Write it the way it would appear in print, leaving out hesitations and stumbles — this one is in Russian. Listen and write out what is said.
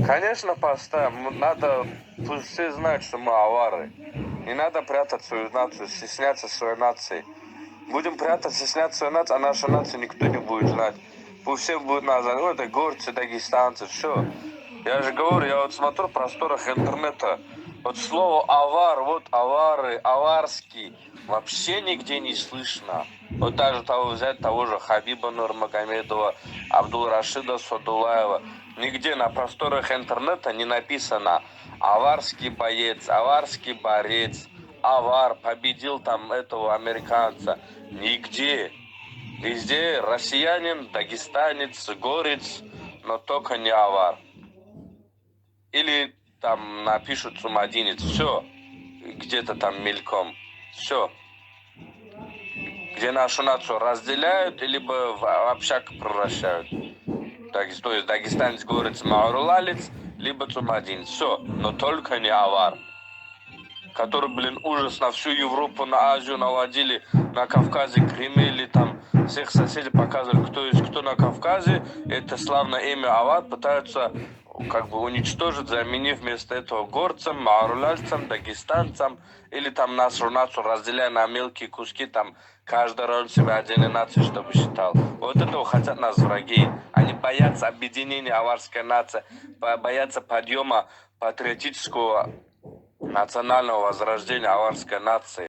Конечно, поставим. Надо, пусть все знают, что мы авары. Не надо прятать свою нацию, стесняться своей нации. Будем прятать, стесняться свою нацию, а нашу нацию никто не будет знать. Пусть все будут называть, это горцы, дагестанцы, все. Я же говорю, я вот смотрю в просторах интернета, вот слово авар, вот авары, аварский, вообще нигде не слышно. Вот даже того взять, того же Хабиба Нурмагомедова, Абдул-Рашида Садулаева. Нигде на просторах интернета не написано аварский боец, аварский борец, авар победил там этого американца. Нигде. Везде россиянин, дагестанец, горец, но только не авар. Или там напишут сумадинец. Все. Где-то там мельком. Все. Где нашу нацию разделяют, либо в общак превращают. То есть дагестанец, горец, маурулалец, либо сумадинец. Все. Но только не авар. Который, блин, ужас на всю Европу, на Азию наводили, на Кавказе, Кремле, там всех соседей показывали, кто есть кто на Кавказе. Это славное имя авар пытаются как бы уничтожить, заменив вместо этого горцам, мауруляльцам, дагестанцам, или там нашу нацию разделяя на мелкие куски, там каждый район себя отдельной нацией, чтобы считал. Вот этого хотят нас враги. Они боятся объединения аварской нации, боятся подъема патриотического национального возрождения аварской нации.